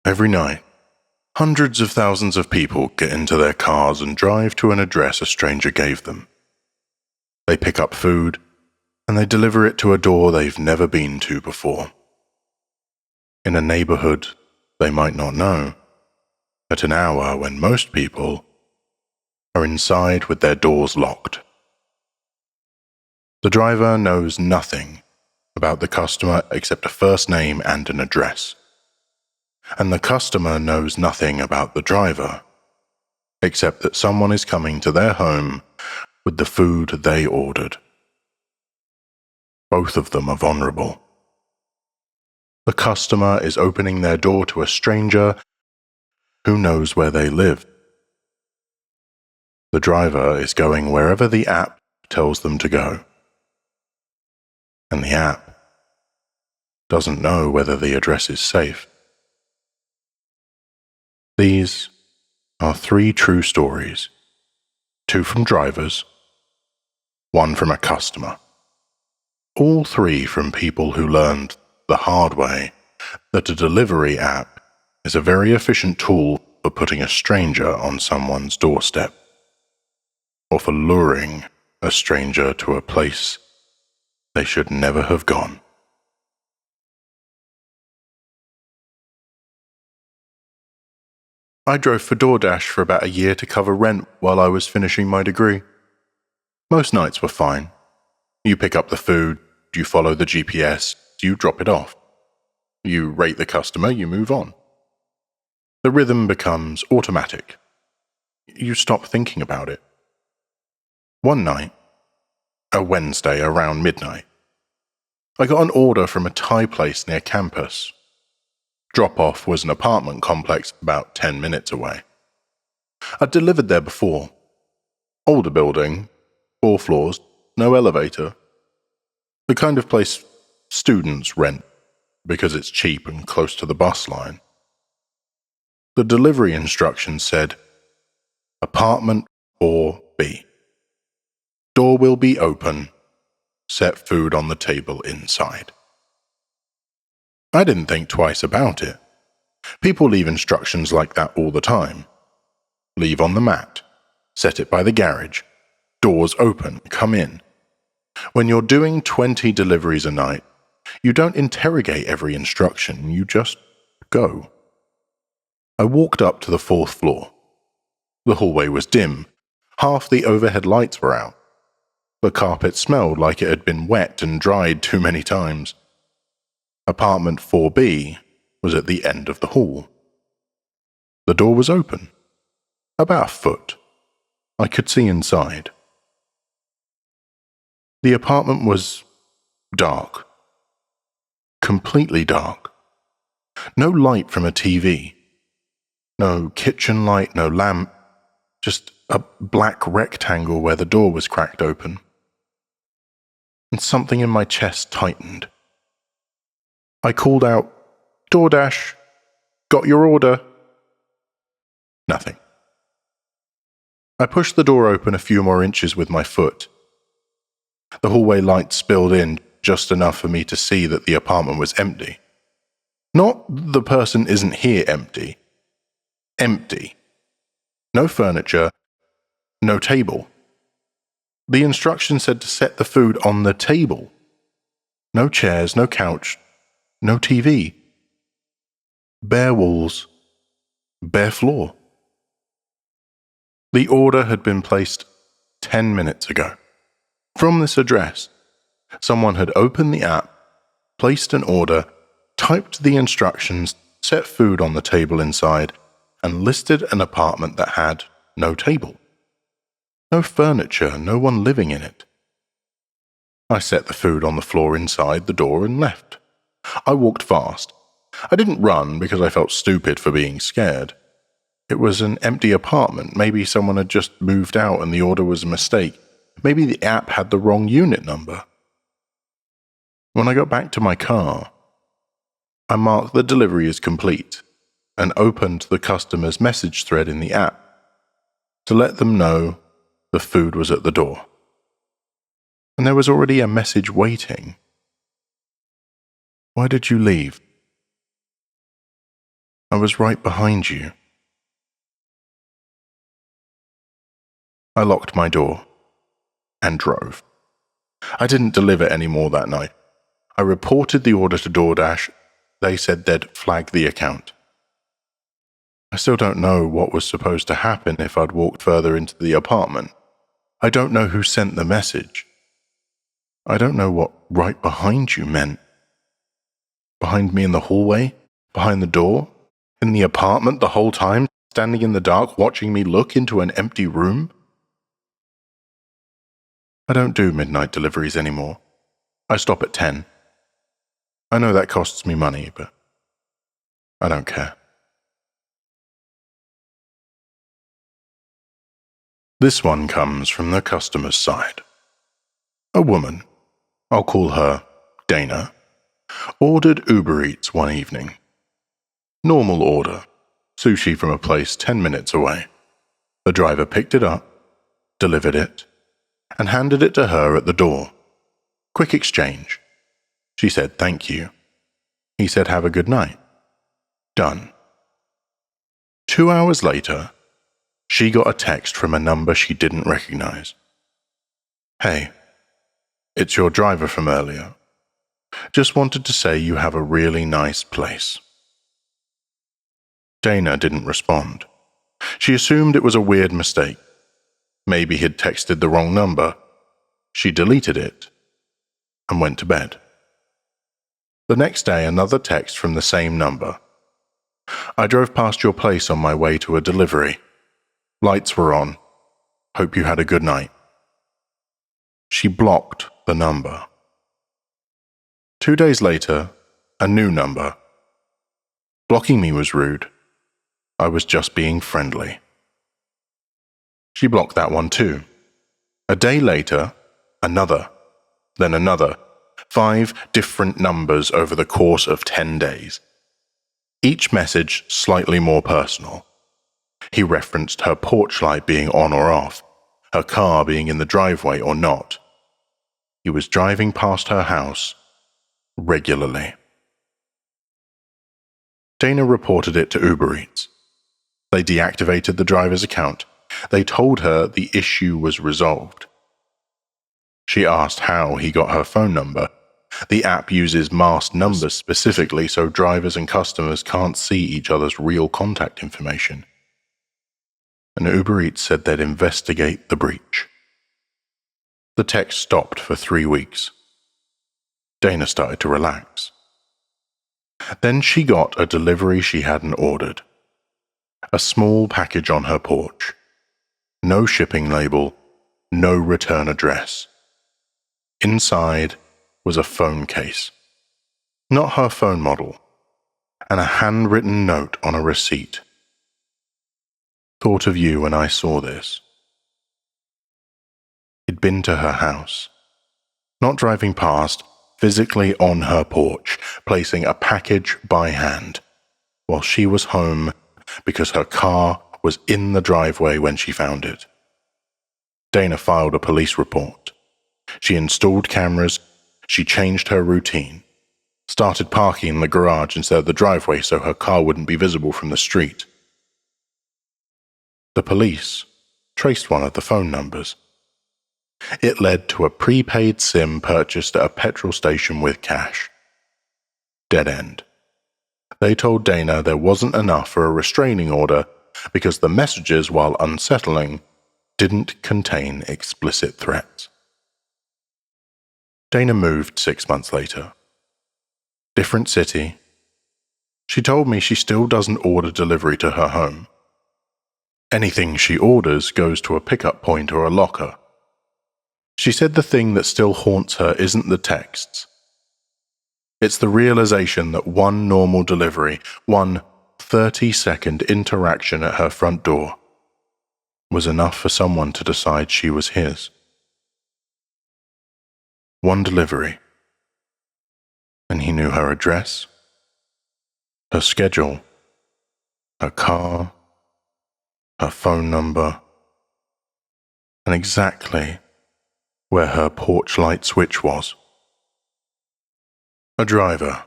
Every night, hundreds of thousands of people get into their cars and drive to an address a stranger gave them. They pick up food, and they deliver it to a door they've never been to before. In a neighborhood they might not know, at an hour when most people are inside with their doors locked. The driver knows nothing about the customer except a first name and an address. And the customer knows nothing about the driver, except that someone is coming to their home with the food they ordered. Both of them are vulnerable. The customer is opening their door to a stranger who knows where they live. The driver is going wherever the app tells them to go. And the app doesn't know whether the address is safe. These are 3 true stories, 2 from drivers, 1 from a customer. All 3 from people who learned the hard way that a delivery app is a very efficient tool for putting a stranger on someone's doorstep, or for luring a stranger to a place they should never have gone. I drove for DoorDash for about a year to cover rent while I was finishing my degree. Most nights were fine. You pick up the food, you follow the GPS, you drop it off. You rate the customer, you move on. The rhythm becomes automatic. You stop thinking about it. One night, a Wednesday around midnight, I got an order from a Thai place near campus. Drop-off was an apartment complex about 10 minutes away. I'd delivered there before. Older building, 4 floors, no elevator. The kind of place students rent because it's cheap and close to the bus line. The delivery instructions said, Apartment 4B. Door will be open. Set food on the table inside. I didn't think twice about it. People leave instructions like that all the time. Leave on the mat. Set it by the garage. Doors open. Come in. When you're doing 20 deliveries a night, you don't interrogate every instruction, you just go. I walked up to the 4th floor. The hallway was dim. Half the overhead lights were out. The carpet smelled like it had been wet and dried too many times. Apartment 4B was at the end of the hall. The door was open, about a foot. I could see inside. The apartment was dark, completely dark. No light from a TV, no kitchen light, no lamp, just a black rectangle where the door was cracked open. And something in my chest tightened. I called out, DoorDash, got your order? Nothing. I pushed the door open a few more inches with my foot. The hallway light spilled in just enough for me to see that the apartment was empty. Not the person isn't here empty. Empty. No furniture, no table. The instruction said to set the food on the table. No chairs, no couch, no TV. Bare walls, bare floor. The order had been placed 10 minutes ago. From this address, someone had opened the app, placed an order, typed the instructions, set food on the table inside, and listed an apartment that had no table. No furniture, no one living in it. I set the food on the floor inside the door and left. I walked fast. I didn't run because I felt stupid for being scared. It was an empty apartment. Maybe someone had just moved out and the order was a mistake. Maybe the app had the wrong unit number. When I got back to my car, I marked the delivery as complete and opened the customer's message thread in the app to let them know the food was at the door. And there was already a message waiting. Why did you leave? I was right behind you. I locked my door and drove. I didn't deliver any more that night. I reported the order to DoorDash. They said they'd flag the account. I still don't know what was supposed to happen if I'd walked further into the apartment. I don't know who sent the message. I don't know what right behind you meant. Behind me in the hallway? Behind the door? In the apartment the whole time? Standing in the dark watching me look into an empty room? I don't do midnight deliveries anymore. I stop at 10. I know that costs me money, but I don't care. This one comes from the customer's side. A woman, I'll call her Dana, ordered Uber Eats one evening. Normal order, sushi from a place 10 minutes away. The driver picked it up, delivered it, and handed it to her at the door. Quick exchange. She said thank you. He said have a good night. Done. 2 hours later, she got a text from a number she didn't recognize. Hey, it's your driver from earlier. Just wanted to say you have a really nice place. Dana didn't respond. She assumed it was a weird mistake. Maybe he'd texted the wrong number. She deleted it and went to bed. The next day, another text from the same number. I drove past your place on my way to a delivery. Lights were on. Hope you had a good night. She blocked the number. 2 days later, a new number. Blocking me was rude. I was just being friendly. She blocked that one too. A day later, another, then another. 5 different numbers over the course of 10 days. Each message slightly more personal. He referenced her porch light being on or off, her car being in the driveway or not. He was driving past her house regularly. Dana reported it to Uber Eats. They deactivated the driver's account. They told her the issue was resolved. She asked how he got her phone number. The app uses masked numbers specifically so drivers and customers can't see each other's real contact information. And Uber Eats said they'd investigate the breach. The text stopped for 3 weeks. Dana started to relax. Then she got a delivery she hadn't ordered. A small package on her porch. No shipping label, no return address. Inside was a phone case. Not her phone model, and a handwritten note on a receipt. Thought of you when I saw this. He'd been to her house. Not driving past, physically on her porch, placing a package by hand, while she was home because her car was in the driveway when she found it. Dana filed a police report. She installed cameras. She changed her routine. Started parking in the garage instead of the driveway so her car wouldn't be visible from the street. The police traced one of the phone numbers. It led to a prepaid SIM purchased at a petrol station with cash. Dead end. They told Dana there wasn't enough for a restraining order because the messages, while unsettling, didn't contain explicit threats. Dana moved 6 months later. Different city. She told me she still doesn't order delivery to her home. Anything she orders goes to a pickup point or a locker. She said the thing that still haunts her isn't the texts. It's the realization that one normal delivery, one 30-second interaction at her front door, was enough for someone to decide she was his. One delivery. And he knew her address, her schedule, her car, her phone number, and exactly where her porch light switch was. A driver,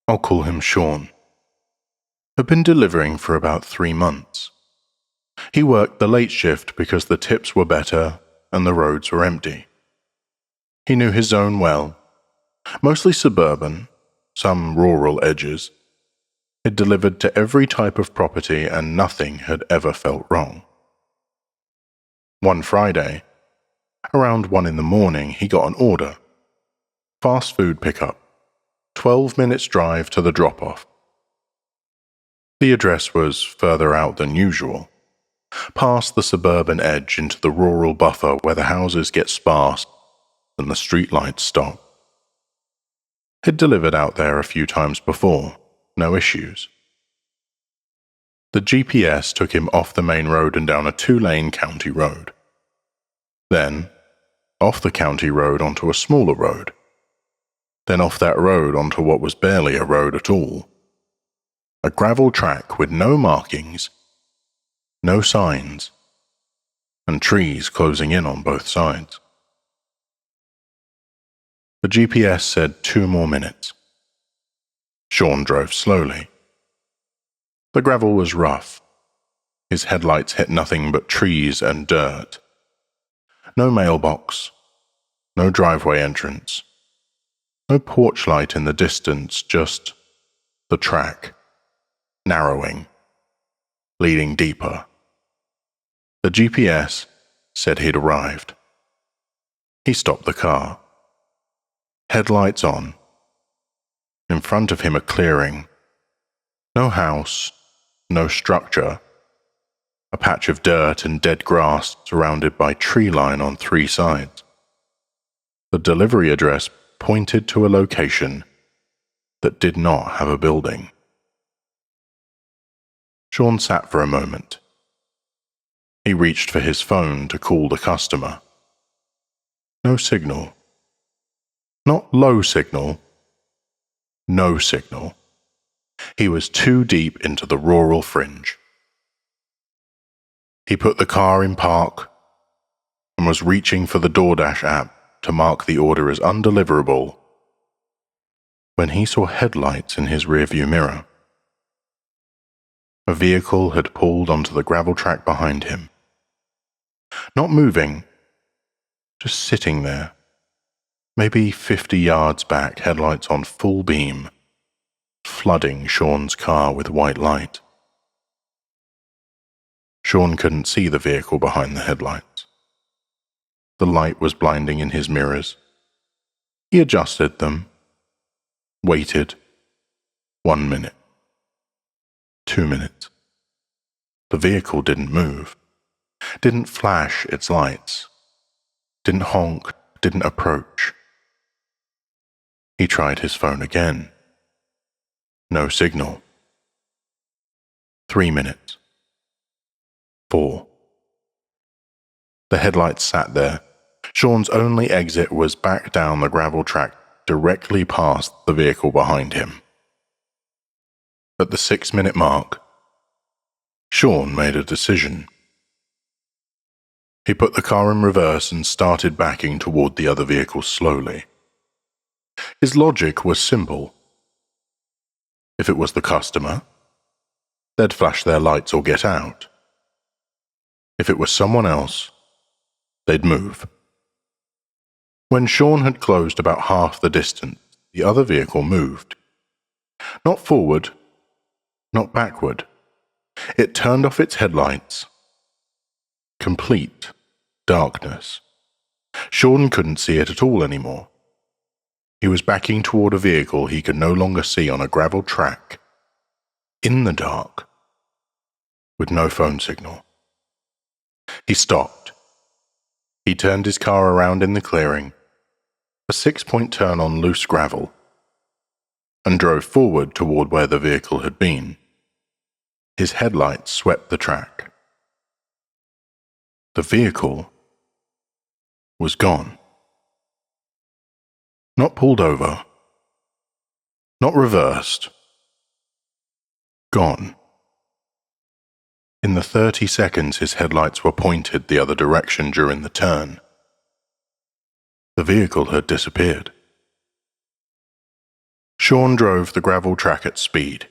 I'll call him Sean, had been delivering for about 3 months. He worked the late shift because the tips were better and the roads were empty. He knew his zone well, mostly suburban, some rural edges. It delivered to every type of property and nothing had ever felt wrong. One Friday, around 1 in the morning, he got an order. Fast food pickup, 12 minutes drive to the drop-off. The address was further out than usual, past the suburban edge into the rural buffer where the houses get sparse and the streetlights stop. He'd delivered out there a few times before, no issues. The GPS took him off the main road and down a 2-lane county road. Then, off the county road onto a smaller road. Then off that road onto what was barely a road at all. A gravel track with no markings, no signs, and trees closing in on both sides. The GPS said 2 more minutes. Sean drove slowly. The gravel was rough. His headlights hit nothing but trees and dirt. No mailbox, no driveway entrance, no porch light in the distance, just the track, narrowing, leading deeper. The GPS said he'd arrived. He stopped the car. Headlights on. In front of him a clearing. No house, no structure. A patch of dirt and dead grass surrounded by tree line on 3 sides. The delivery address pointed to a location that did not have a building. Sean sat for a moment. He reached for his phone to call the customer. No signal. Not low signal. No signal. He was too deep into the rural fringe. He put the car in park and was reaching for the DoorDash app to mark the order as undeliverable when he saw headlights in his rearview mirror. A vehicle had pulled onto the gravel track behind him. Not moving, just sitting there, maybe 50 yards back, headlights on full beam, flooding Sean's car with white light. Sean couldn't see the vehicle behind the headlights. The light was blinding in his mirrors. He adjusted them, waited. 1 minute. 2 minutes. The vehicle didn't move, didn't flash its lights, didn't honk, didn't approach. He tried his phone again. No signal. 3 minutes. 4. The headlights sat there. Sean's only exit was back down the gravel track directly past the vehicle behind him. At the 6-minute mark, Sean made a decision. He put the car in reverse and started backing toward the other vehicle slowly. His logic was simple. If it was the customer, they'd flash their lights or get out. If it was someone else, they'd move. When Sean had closed about half the distance, the other vehicle moved. Not forward, not backward. It turned off its headlights. Complete darkness. Sean couldn't see it at all anymore. He was backing toward a vehicle he could no longer see on a gravel track, in the dark, with no phone signal. He stopped. He turned his car around in the clearing, a 6-point turn on loose gravel, and drove forward toward where the vehicle had been. His headlights swept the track. The vehicle was gone. Not pulled over. Not reversed. Gone. In the 30 seconds his headlights were pointed the other direction during the turn, the vehicle had disappeared. Sean drove the gravel track at speed.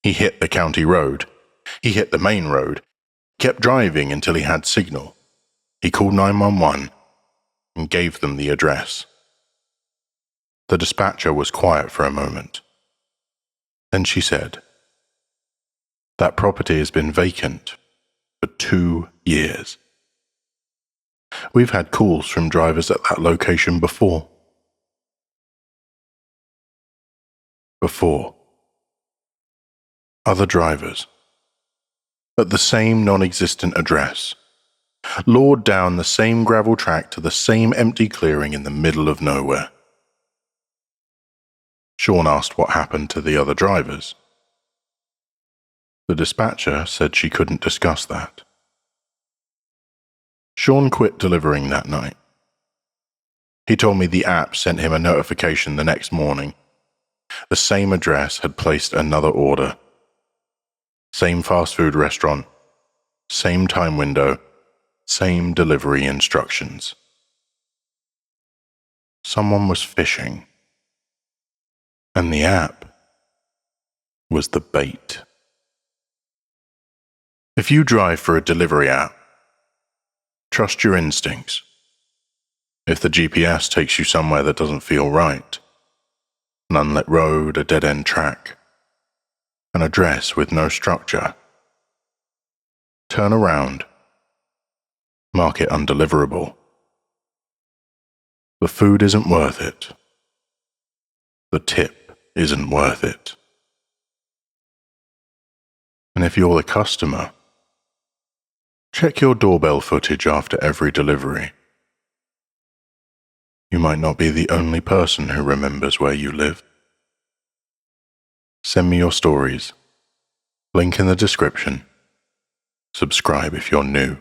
He hit the county road. He hit the main road. Kept driving until he had signal. He called 911 and gave them the address. The dispatcher was quiet for a moment. Then she said, "That property has been vacant for 2 years. We've had calls from drivers at that location before. Other drivers, at the same non-existent address, lured down the same gravel track to the same empty clearing in the middle of nowhere." Sean asked what happened to the other drivers. The dispatcher said she couldn't discuss that. Sean quit delivering that night. He told me the app sent him a notification the next morning. The same address had placed another order. Same fast food restaurant, same time window, same delivery instructions. Someone was fishing, and the app was the bait. If you drive for a delivery app, trust your instincts. If the GPS takes you somewhere that doesn't feel right, an unlit road, a dead-end track, an address with no structure, turn around, mark it undeliverable. The food isn't worth it. The tip isn't worth it. And if you're the customer, check your doorbell footage after every delivery. You might not be the only person who remembers where you live. Send me your stories. Link in the description. Subscribe if you're new.